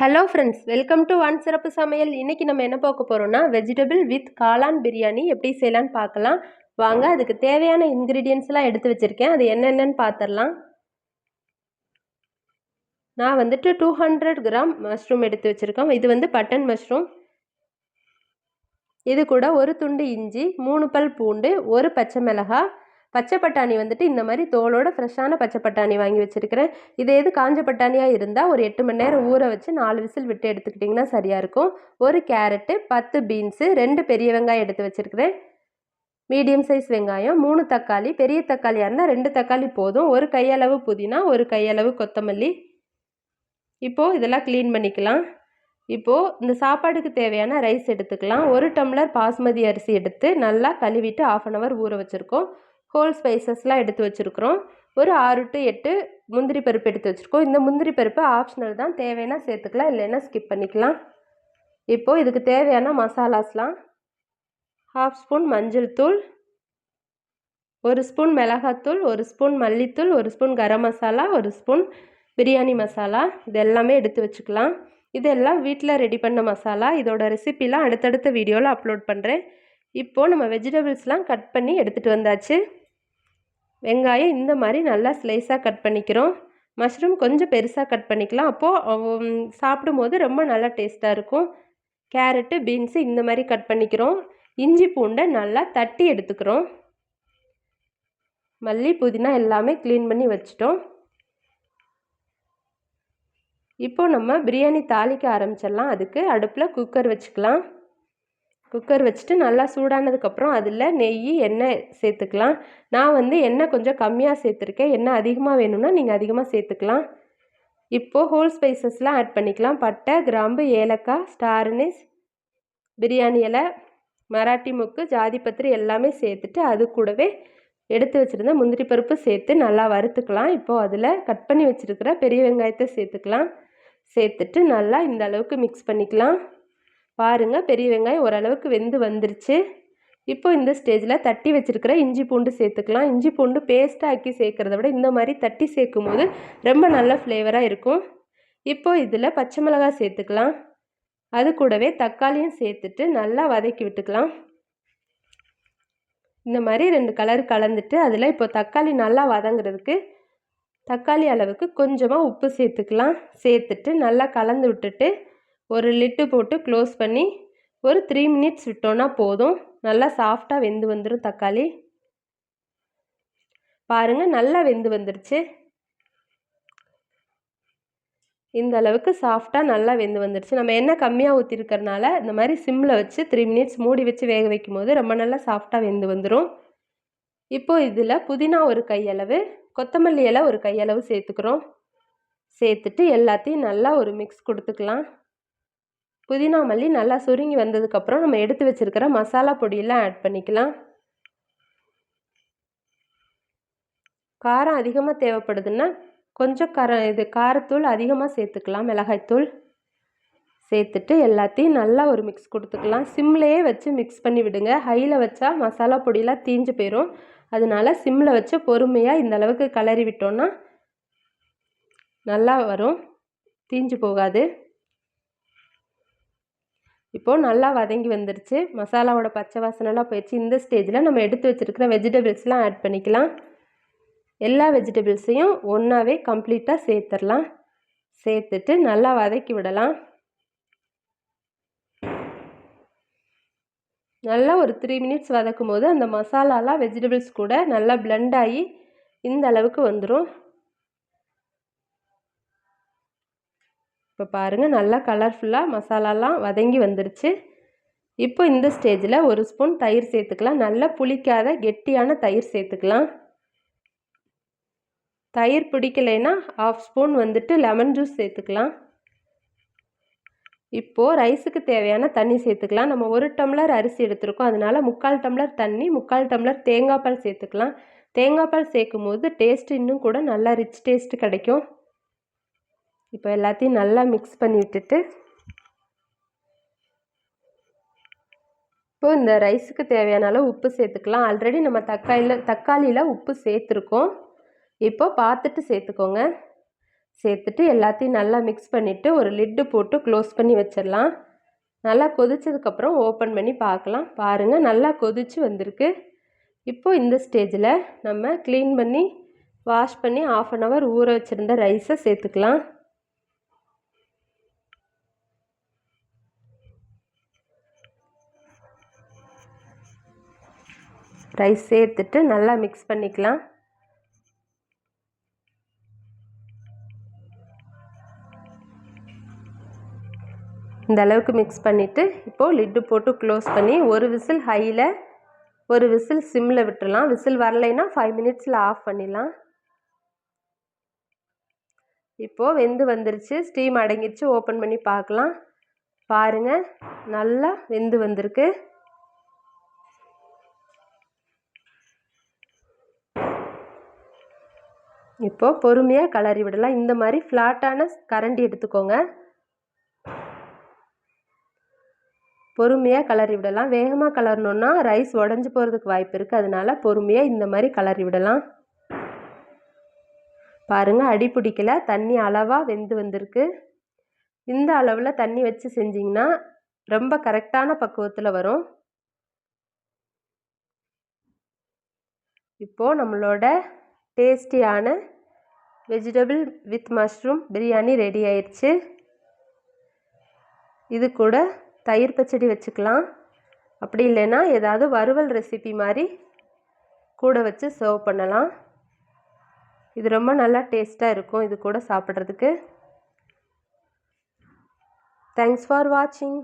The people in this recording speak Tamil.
Hello friends, welcome to one சிறப்பு சமையல். இன்றைக்கி நம்ம என்ன பார்க்க போகிறோம்னா வெஜிடபிள் வித் காளான் பிரியாணி எப்படி செய்யலான்னு பார்க்கலாம் வாங்க. அதுக்கு தேவையான இன்க்ரீடியன்ஸ்லாம் எடுத்து வச்சுருக்கேன். அது என்னென்னு பார்த்துடலாம். நான் வந்துட்டு 200 கிராம் மஷ்ரூம் எடுத்து வச்சுருக்கேன். இது பட்டன் மஷ்ரூம். இது கூட ஒரு துண்டு இஞ்சி, 3 பல் பூண்டு, ஒரு பச்சை மிளகாய், பச்சை பட்டாணி இந்த மாதிரி தோலோட ஃப்ரெஷ்ஷான பச்சை பட்டாணி வாங்கி வச்சுருக்கிறேன். எது காஞ்ச பட்டாணியாக இருந்தால் ஒரு 8 மணி நேரம் ஊற வச்சு 4 விசில் விட்டு எடுத்துக்கிட்டிங்கன்னா சரியாக இருக்கும். ஒரு கேரட்டு, 10 பீன்ஸு, 2 பெரிய வெங்காயம் எடுத்து வச்சுருக்கிறேன். மீடியம் சைஸ் வெங்காயம், 3 தக்காளி, பெரிய தக்காளியாக இருந்தால் 2 தக்காளி போதும். ஒரு கையளவு புதினா, ஒரு கையளவு கொத்தமல்லி. இப்போது இதெல்லாம் க்ளீன் பண்ணிக்கலாம். இப்போது இந்த சாப்பாடுக்கு தேவையான ரைஸ் எடுத்துக்கலாம். 1 டம்ளர் பாஸ்மதி அரிசி எடுத்து நல்லா கழுவிட்டு 1/2 hour ஊற வச்சுருக்கோம். ஹோல் ஸ்பைசஸ்லாம் எடுத்து வச்சுருக்குறோம். ஒரு 6 to 8 முந்திரி பருப்பு எடுத்து வச்சுருக்கோம். இந்த முந்திரி பருப்பு ஆப்ஷனல் தான், தேவைன்னா சேர்த்துக்கலாம், இல்லைன்னா ஸ்கிப் பண்ணிக்கலாம். இப்போது இதுக்கு தேவையான மசாலாஸ்லாம்: 1/2 ஸ்பூன் மஞ்சள் தூள், 1 ஸ்பூன் மிளகாத்தூள், 1 ஸ்பூன் மல்லித்தூள், 1 ஸ்பூன் கரம் மசாலா, 1 ஸ்பூன் பிரியாணி மசாலா. இது எல்லாமே எடுத்து வச்சுக்கலாம். இதெல்லாம் வீட்டில் ரெடி பண்ண மசாலா. இதோட ரெசிபிலாம் அடுத்தடுத்த வீடியோவில் அப்லோட் பண்ணுறேன். இப்போது நம்ம வெஜிடபிள்ஸ்லாம் கட் பண்ணி எடுத்துகிட்டு வந்தாச்சு. வெங்காயம் இந்த மாதிரி நல்லா ஸ்லைஸாக கட் பண்ணிக்கிறோம். மஷ்ரூம் கொஞ்சம் பெருசாக கட் பண்ணிக்கலாம், அப்போது சாப்பிடும்போது ரொம்ப நல்லா டேஸ்ட்டாக இருக்கும். கேரட்டு, பீன்ஸு இந்த மாதிரி கட் பண்ணிக்கிறோம். இஞ்சி பூண்டை நல்லா தட்டி எடுத்துக்கிறோம். மல்லி, புதினா எல்லாமே க்ளீன் பண்ணி வச்சிட்டோம். இப்போது நம்ம பிரியாணி தாளிக்க ஆரம்பிச்சிடலாம். அதுக்கு அடுப்பில் குக்கர் வச்சுக்கலாம். குக்கர் வச்சுட்டு நல்லா சூடானதுக்கப்புறம் அதில் நெய், எண்ணெய் சேர்த்துக்கலாம். நான் எண்ணெய் கொஞ்சம் கம்மியாக சேர்த்துருக்கேன். எண்ணெய் அதிகமாக வேணும்னா நீங்கள் அதிகமாக சேர்த்துக்கலாம். இப்போது ஹோல் ஸ்பைசஸ்லாம் ஆட் பண்ணிக்கலாம். பட்டை, கிராம்பு, ஏலக்காய், ஸ்டார் அனீஸ், பிரியாணி இலை, மராட்டி மொக்கு, ஜாதிபத்திரி எல்லாமே சேர்த்துட்டு அது கூடவே எடுத்து வச்சுருந்த முந்திரி பருப்பு சேர்த்து நல்லா வறுத்துக்கலாம். இப்போது அதில் கட் பண்ணி வச்சுருக்கிற பெரிய வெங்காயத்தை சேர்த்துக்கலாம். சேர்த்துட்டு நல்லா இந்த அளவுக்கு மிக்ஸ் பண்ணிக்கலாம். பாருங்கள், பெரிய வெங்காயம் ஓரளவுக்கு வெந்து வந்துருச்சு. இப்போ இந்த ஸ்டேஜில் தட்டி வச்சுருக்கிற இஞ்சி பூண்டு சேர்த்துக்கலாம். இஞ்சி பூண்டு பேஸ்ட்டாக ஆக்கி சேர்க்குறத விட இந்த மாதிரி தட்டி சேர்க்கும் போது ரொம்ப நல்ல ஃப்ளேவராக இருக்கும். இப்போது இதில் பச்சை மிளகாய் சேர்த்துக்கலாம். அது கூடவே தக்காளியும் சேர்த்துட்டு நல்லா வதக்கி விட்டுக்கலாம். இந்த மாதிரி 2 கலர் கலந்துட்டு அதில் இப்போ தக்காளி நல்லா வதங்குறதுக்கு தக்காளி அளவுக்கு கொஞ்சமாக உப்பு சேர்த்துக்கலாம். சேர்த்துட்டு நல்லா கலந்து விட்டுட்டு ஒரு லிட்டு போட்டு க்ளோஸ் பண்ணி ஒரு 3 minutes விட்டோன்னா போதும். நல்லா சாஃப்டாக வெந்து வந்துடும் தக்காளி. பாருங்கள், நல்லா வெந்து வந்துருச்சு. இந்த அளவுக்கு சாஃப்டாக நல்லா வெந்து வந்துருச்சு. நம்ம எண்ணெய் கம்மியாக ஊற்றிருக்கறனால இந்த மாதிரி சிம்மில் வச்சு 3 minutes மூடி வச்சு வேக வைக்கும் போது ரொம்ப நல்லா சாஃப்டாக வெந்து வந்துடும். இப்போது இதில் புதினா ஒரு கையளவு, கொத்தமல்லி இலை ஒரு கையளவு சேர்த்துக்கிறோம். சேர்த்துட்டு எல்லாத்தையும் நல்லா ஒரு மிக்ஸ் கொடுத்துக்கலாம். புதினா, மல்லி நல்லா சுருங்கி வந்ததுக்கப்புறம் நம்ம எடுத்து வச்சுருக்கிற மசாலா பொடியெல்லாம் ஆட் பண்ணிக்கலாம். காரம் அதிகமாக தேவைப்படுதுன்னா கொஞ்சம் காரத்தூள் அதிகமாக சேர்த்துக்கலாம், மிளகாய்த்தூள் சேர்த்துட்டு எல்லாத்தையும் நல்லா ஒரு மிக்ஸ் கொடுத்துக்கலாம். சிம்லேயே வச்சு மிக்ஸ் பண்ணி விடுங்க. ஹையில் வச்சா மசாலா பொடியெலாம் தீஞ்சு போயிடும். அதனால சிம்மில் வச்சு பொறுமையாக இந்த அளவுக்கு கிளறி விட்டோன்னா நல்லா வரும், தீஞ்சு போகாது. இப்போது நல்லா வதங்கி வந்துருச்சு. மசாலாவோட பச்சை வாசனைலாம் போயிடுச்சு. இந்த ஸ்டேஜில் நம்ம எடுத்து வச்சுருக்கிற வெஜிடபிள்ஸ்லாம் ஆட் பண்ணிக்கலாம். எல்லா வெஜிடபிள்ஸையும் ஒன்றாவே கம்ப்ளீட்டாக சேர்த்துடலாம். சேர்த்துட்டு நல்லா வதக்கி விடலாம். நல்லா ஒரு 3 minutes வதக்கும் போது அந்த மசாலாலாம் வெஜிடபிள்ஸ் கூட நல்லா பிளெண்ட் ஆகி இந்த அளவுக்கு வந்துடும். இப்போ பாருங்கள், நல்லா கலர்ஃபுல்லாக மசாலாலாம் வதங்கி வந்துருச்சு. இப்போ இந்த ஸ்டேஜில் 1 ஸ்பூன் தயிர் சேர்த்துக்கலாம். நல்லா புளிக்காத கெட்டியான தயிர் சேர்த்துக்கலாம். தயிர் பிடிக்கலைன்னா 1/2 ஸ்பூன் லெமன் ஜூஸ் சேர்த்துக்கலாம். இப்போது ரைஸுக்கு தேவையான தண்ணி சேர்த்துக்கலாம். நம்ம 1 டம்ளர் அரிசி எடுத்துருக்கோம், அதனால் 3/4 டம்ளர் தண்ணி, 3/4 டம்ளர் தேங்காய் பால் சேர்த்துக்கலாம். தேங்காய் பால் சேர்க்கும் போது டேஸ்ட்டு இன்னும் கூட நல்லா ரிச் டேஸ்ட்டு கிடைக்கும். இப்போ எல்லாத்தையும் நல்லா மிக்ஸ் பண்ணி விட்டுட்டு இப்போது இந்த ரைஸுக்கு தேவையான அளவு உப்பு சேர்த்துக்கலாம். ஆல்ரெடி நம்ம தக்காளியில் உப்பு சேர்த்துருக்கோம். இப்போ பார்த்துட்டு சேர்த்துக்கோங்க. சேர்த்துட்டு எல்லாத்தையும் நல்லா மிக்ஸ் பண்ணிவிட்டு ஒரு லிட்டு போட்டு க்ளோஸ் பண்ணி வச்சிடலாம். நல்லா கொதிச்சதுக்கப்புறம் ஓப்பன் பண்ணி பார்க்கலாம். பாருங்கள், நல்லா கொதிச்சு வந்திருக்கு. இப்போது இந்த ஸ்டேஜில் நம்ம க்ளீன் பண்ணி வாஷ் பண்ணி 1/2 hour ஊற வச்சுருந்த ரைஸை சேர்த்துக்கலாம். ரைஸ் சேர்த்துட்டு நல்லா மிக்ஸ் பண்ணிக்கலாம். இந்த அளவுக்கு மிக்ஸ் பண்ணிவிட்டு இப்போது லிட்டு போட்டு க்ளோஸ் பண்ணி ஒரு விசில் ஹையில் ஒரு விசில் சிம்மில் விட்டுடலாம். விசில் வரலைன்னா 5 minutesல ஆஃப் பண்ணிடலாம். இப்போது வெந்து வந்துருச்சு, ஸ்டீம் அடங்கிடுச்சு. ஓப்பன் பண்ணி பார்க்கலாம். பாருங்கள், நல்லா வெந்து வந்திருக்கு. இப்போது பொறுமையாக கிளறி விடலாம். இந்த மாதிரி ஃப்ளாட்டான கரண்டி எடுத்துக்கோங்க. பொறுமையாக கிளறி விடலாம். வேகமாக கிளறணுன்னா ரைஸ் உடஞ்சி போகிறதுக்கு வாய்ப்பு இருக்குது. அதனால் பொறுமையாக இந்த மாதிரி கிளறி விடலாம். பாருங்கள், அடி பிடிக்கல, தண்ணி அளவாக வெந்து வந்திருக்கு. இந்த அளவில் தண்ணி வச்சு செஞ்சிங்கன்னா ரொம்ப கரெக்டான பக்குவத்தில் வரும். இப்போது நம்மளோட டேஸ்டியான vegetable with mushroom biryani ready ஆயிடுச்சு. இது கூட தயிர் பச்சடி வச்சுக்கலாம். அப்படி இல்லைன்னா ஏதாவது வறுவல் ரெசிபி மாதிரி கூட வச்சு சர்வ் பண்ணலாம். இது ரொம்ப நல்லா டேஸ்ட்டாக இருக்கும் இது கூட சாப்பிட்றதுக்கு. தேங்க்ஸ் ஃபார் வாட்சிங்.